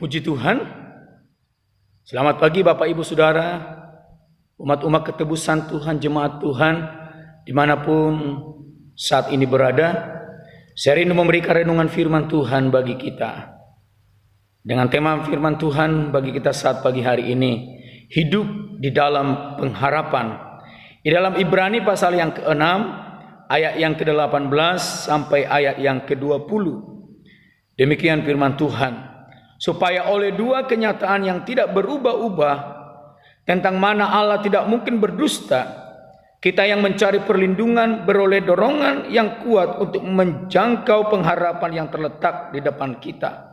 Puji Tuhan. Selamat pagi Bapak Ibu Saudara, umat-umat ketebusan Tuhan, jemaat Tuhan, dimanapun saat ini berada. Saya rindu memberikan renungan firman Tuhan bagi kita. Dengan tema firman Tuhan bagi kita saat pagi hari ini, hidup di dalam pengharapan. Di dalam Ibrani pasal yang ke-6, ayat yang ke-18 sampai ayat yang ke-20. Demikian firman Tuhan. Supaya oleh dua kenyataan yang tidak berubah-ubah, tentang mana Allah tidak mungkin berdusta, kita yang mencari perlindungan beroleh dorongan yang kuat untuk menjangkau pengharapan yang terletak di depan kita.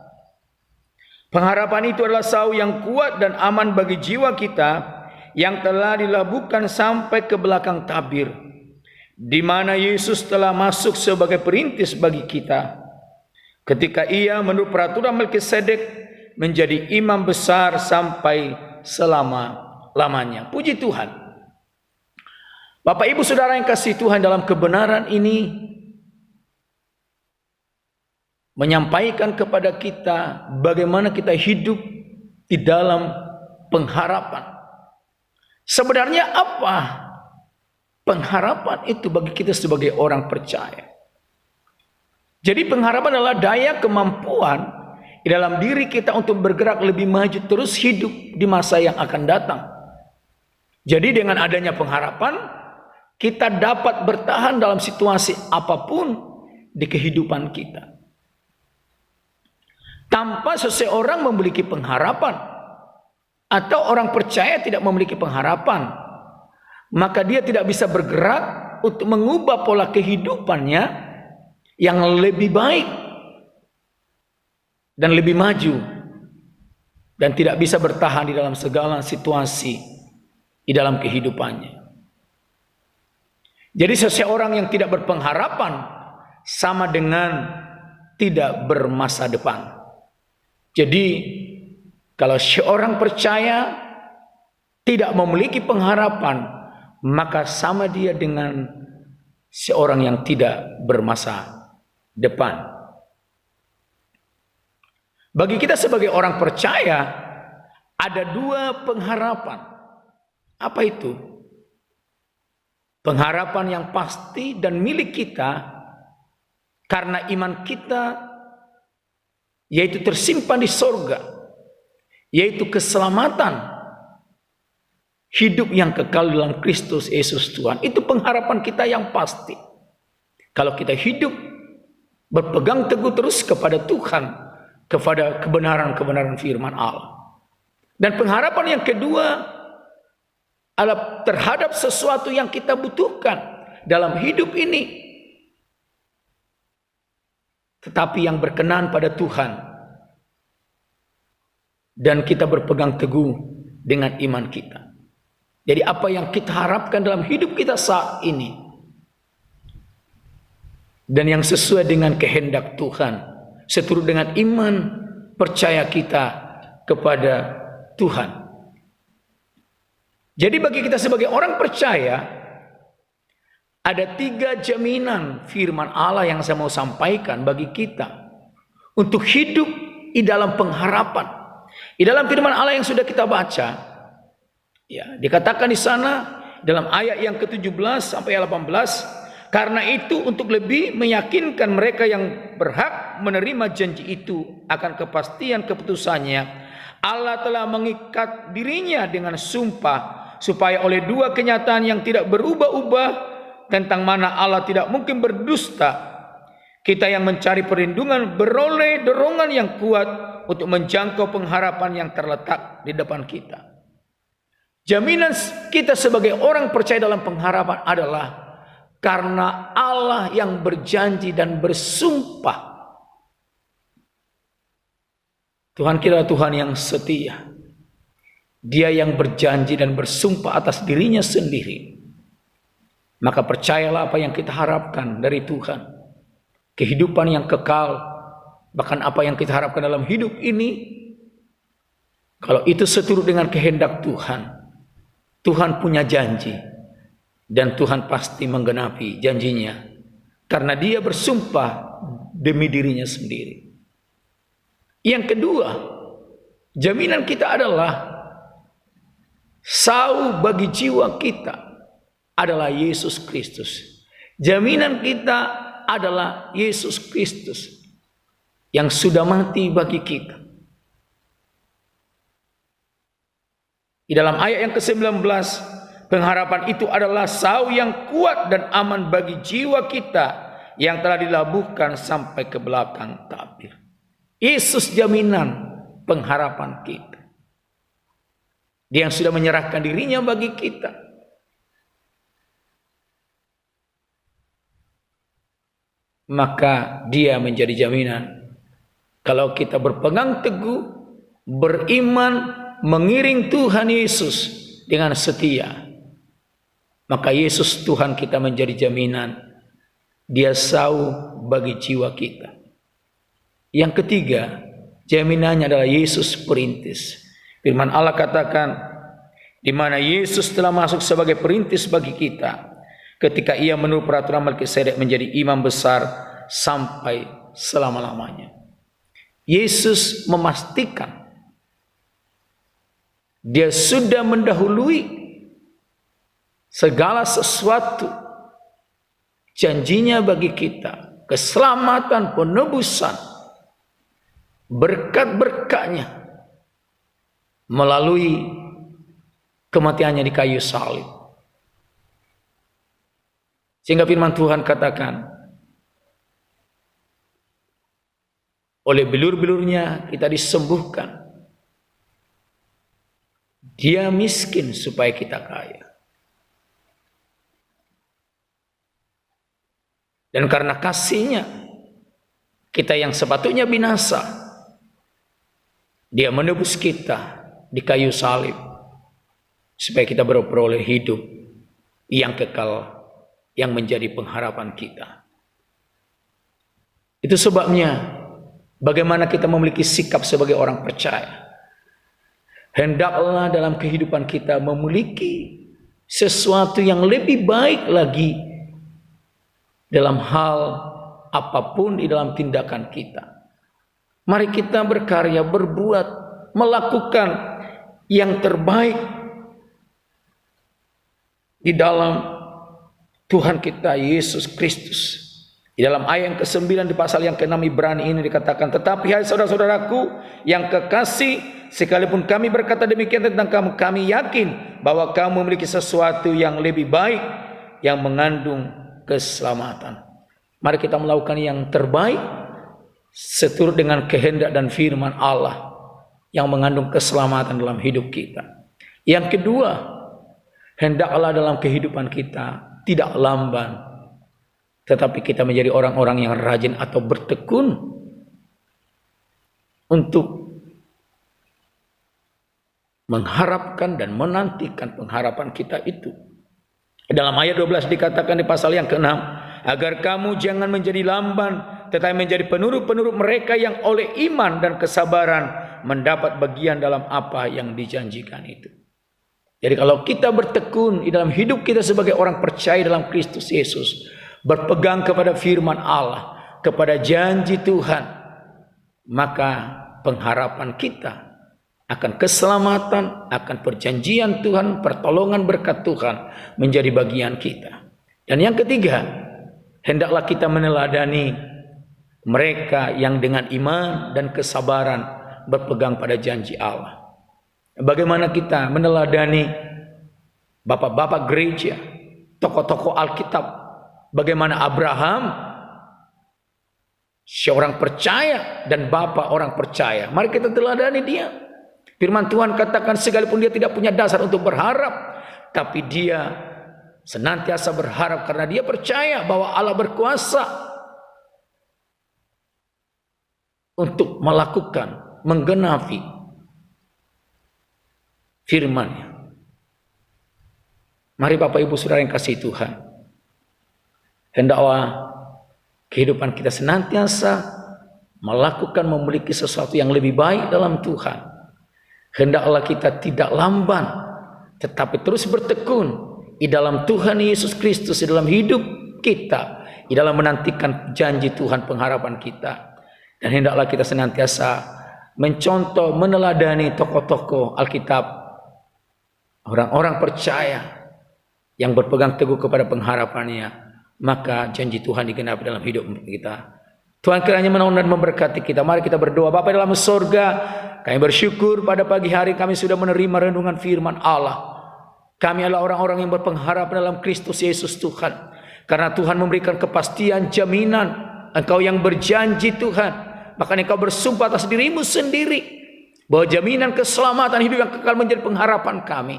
Pengharapan itu adalah sau yang kuat dan aman bagi jiwa kita yang telah dilabuhkan sampai ke belakang tabir, di mana Yesus telah masuk sebagai perintis bagi kita. Ketika ia menurut peraturan Melkisedek menjadi imam besar sampai selama-lamanya. Puji Tuhan. Bapak Ibu Saudara yang kasih Tuhan, dalam kebenaran ini menyampaikan kepada kita bagaimana kita hidup di dalam pengharapan. Sebenarnya apa pengharapan itu bagi kita sebagai orang percaya? Jadi pengharapan adalah daya kemampuan di dalam diri kita untuk bergerak lebih maju, terus hidup di masa yang akan datang. Jadi dengan adanya pengharapan, kita dapat bertahan dalam situasi apapun di kehidupan kita. Tanpa seseorang memiliki pengharapan, atau orang percaya tidak memiliki pengharapan, maka dia tidak bisa bergerak untuk mengubah pola kehidupannya yang lebih baik dan lebih maju, dan tidak bisa bertahan di dalam segala situasi di dalam kehidupannya. Jadi seseorang yang tidak berpengharapan sama dengan tidak bermasa depan. Jadi kalau seorang percaya tidak memiliki pengharapan, maka sama dia dengan seorang yang tidak bermasa depan. Bagi kita sebagai orang percaya, ada dua pengharapan. Apa itu? Pengharapan yang pasti dan milik kita karena iman kita, yaitu tersimpan di sorga, yaitu keselamatan, hidup yang kekal dalam Kristus Yesus Tuhan. Itu pengharapan kita yang pasti. Kalau kita hidup berpegang teguh terus kepada Tuhan, kepada kebenaran-kebenaran firman Allah. Dan pengharapan yang kedua adalah terhadap sesuatu yang kita butuhkan dalam hidup ini, tetapi yang berkenan pada Tuhan, dan kita berpegang teguh dengan iman kita. Jadi apa yang kita harapkan dalam hidup kita saat ini, dan yang sesuai dengan kehendak Tuhan, seturut dengan iman percaya kita kepada Tuhan. Jadi bagi kita sebagai orang percaya, ada 3 jaminan firman Allah yang saya mau sampaikan bagi kita untuk hidup di dalam pengharapan. Di dalam firman Allah yang sudah kita baca, ya, dikatakan di sana dalam ayat yang ke-17 sampai 18, karena itu untuk lebih meyakinkan mereka yang berhak menerima janji itu akan kepastian keputusannya, Allah telah mengikat dirinya dengan sumpah, supaya oleh dua kenyataan yang tidak berubah-ubah, tentang mana Allah tidak mungkin berdusta, kita yang mencari perlindungan beroleh dorongan yang kuat untuk menjangkau pengharapan yang terletak di depan kita. Jaminan kita sebagai orang percaya dalam pengharapan adalah karena Allah yang berjanji dan bersumpah. Tuhan kita Tuhan yang setia. Dia yang berjanji dan bersumpah atas dirinya sendiri. Maka percayalah apa yang kita harapkan dari Tuhan. Kehidupan yang kekal, bahkan apa yang kita harapkan dalam hidup ini, kalau itu seturut dengan kehendak Tuhan, Tuhan punya janji. Dan Tuhan pasti menggenapi janjinya, karena dia bersumpah demi dirinya sendiri. Yang kedua, Jaminan kita adalah sau bagi jiwa kita adalah Yesus Kristus. Jaminan kita adalah Yesus Kristus yang sudah mati bagi kita. Di dalam ayat yang ke-19, pengharapan itu adalah sau yang kuat dan aman bagi jiwa kita yang telah dilabuhkan sampai ke belakang tabir. Yesus jaminan pengharapan kita. Dia yang sudah menyerahkan dirinya bagi kita. Maka dia menjadi jaminan. Kalau kita berpegang teguh, beriman, mengiring Tuhan Yesus dengan setia, maka Yesus Tuhan kita menjadi jaminan. Dia sau bagi jiwa kita. Yang ketiga, jaminannya adalah Yesus perintis. Firman Allah katakan, di mana Yesus telah masuk sebagai perintis bagi kita, ketika ia menurut peraturan Melkisedek menjadi imam besar sampai selama-lamanya. Yesus memastikan dia sudah mendahului segala sesuatu. Janjinya bagi kita, keselamatan, penebusan, berkat-berkatnya melalui kematiannya di kayu salib. Sehingga firman Tuhan katakan, oleh bilur-bilurnya kita disembuhkan. Dia miskin supaya kita kaya. Dan karena kasihnya, kita yang sepatutnya binasa, dia menebus kita di kayu salib, supaya kita beroleh hidup yang kekal, yang menjadi pengharapan kita. Itu sebabnya, bagaimana kita memiliki sikap sebagai orang percaya. Hendaklah dalam kehidupan kita memiliki sesuatu yang lebih baik lagi dalam hal apapun di dalam tindakan kita. Mari kita berkarya, berbuat, melakukan yang terbaik di dalam Tuhan kita Yesus Kristus. Di dalam ayat yang ke-9 di pasal yang ke-6 Ibrani ini dikatakan, tetapi hai saudara-saudaraku yang kekasih, sekalipun kami berkata demikian tentang kamu, kami yakin bahwa kamu memiliki sesuatu yang lebih baik, yang mengandung keselamatan. Mari kita melakukan yang terbaik seturut dengan kehendak dan firman Allah yang mengandung keselamatan dalam hidup kita. Yang kedua, hendaklah dalam kehidupan kita tidak lamban, tetapi kita menjadi orang-orang yang rajin atau bertekun untuk mengharapkan dan menantikan pengharapan kita itu. Dalam ayat 12 dikatakan di pasal yang ke-6, agar kamu jangan menjadi lamban, tetapi menjadi penurut-penurut mereka yang oleh iman dan kesabaran mendapat bagian dalam apa yang dijanjikan itu. Jadi kalau kita bertekun di dalam hidup kita sebagai orang percaya dalam Kristus Yesus, berpegang kepada firman Allah, kepada janji Tuhan, maka pengharapan kita akan keselamatan, akan perjanjian Tuhan, pertolongan berkat Tuhan menjadi bagian kita. Dan yang ketiga, hendaklah kita meneladani mereka yang dengan iman dan kesabaran berpegang pada janji Allah. Bagaimana kita meneladani bapak-bapak gereja, tokoh-tokoh Alkitab, bagaimana Abraham, seorang percaya dan bapak orang percaya. Mari kita teladani dia. Firman Tuhan katakan sekalipun dia tidak punya dasar untuk berharap, tapi dia senantiasa berharap karena dia percaya bahwa Allah berkuasa untuk melakukan, menggenapi firman-Nya. Mari Bapak Ibu Saudara yang kasih Tuhan, hendaklah kehidupan kita senantiasa melakukan, memiliki sesuatu yang lebih baik dalam Tuhan. Hendaklah kita tidak lamban, tetapi terus bertekun di dalam Tuhan Yesus Kristus, di dalam hidup kita, di dalam menantikan janji Tuhan pengharapan kita. Dan hendaklah kita senantiasa mencontoh, meneladani tokoh-tokoh Alkitab, orang-orang percaya yang berpegang teguh kepada pengharapannya, maka janji Tuhan digenapi dalam hidup kita. Tuhan kiranya menolong dan memberkati kita. Mari kita berdoa. Bapa dalam surga, kami bersyukur pada pagi hari kami sudah menerima renungan firman Allah. Kami adalah orang-orang yang berpengharap dalam Kristus Yesus Tuhan. Karena Tuhan memberikan kepastian, jaminan. Engkau yang berjanji Tuhan. Bahkan Engkau bersumpah atas dirimu sendiri bahwa jaminan keselamatan hidup yang kekal menjadi pengharapan kami.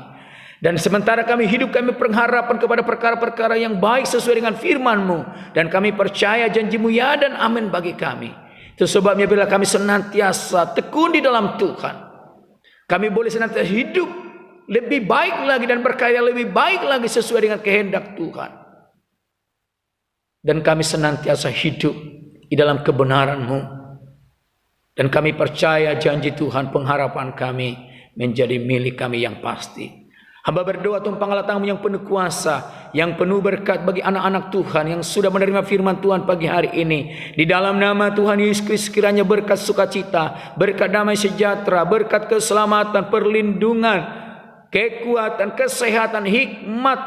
Dan sementara kami hidup, kami pengharapan kepada perkara-perkara yang baik sesuai dengan firman-Mu. Dan kami percaya janji-Mu ya dan amin bagi kami. Itu sebabnya bila kami senantiasa tekun di dalam Tuhan, kami boleh senantiasa hidup lebih baik lagi dan berkarya lebih baik lagi sesuai dengan kehendak Tuhan. Dan kami senantiasa hidup di dalam kebenaran-Mu. Dan kami percaya janji Tuhan, pengharapan kami menjadi milik kami yang pasti. Hamba berdoa tumpanglah tangan-Mu yang penuh kuasa, yang penuh berkat bagi anak-anak Tuhan yang sudah menerima firman Tuhan pagi hari ini. Di dalam nama Tuhan Yesus Kristus kiranya berkat sukacita, berkat damai sejahtera, berkat keselamatan, perlindungan, kekuatan, kesehatan, hikmat,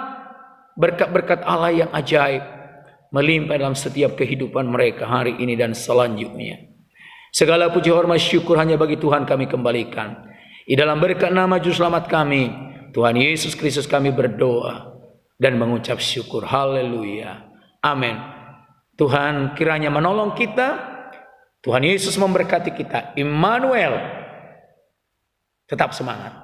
berkat-berkat Allah yang ajaib melimpah dalam setiap kehidupan mereka hari ini dan selanjutnya. Segala puji hormat syukur hanya bagi Tuhan kami kembalikan. Di dalam berkat nama Juru Selamat kami, Tuhan Yesus Kristus kami berdoa dan mengucap syukur. Haleluya. Amin. Tuhan kiranya menolong kita. Tuhan Yesus memberkati kita. Immanuel. Tetap semangat.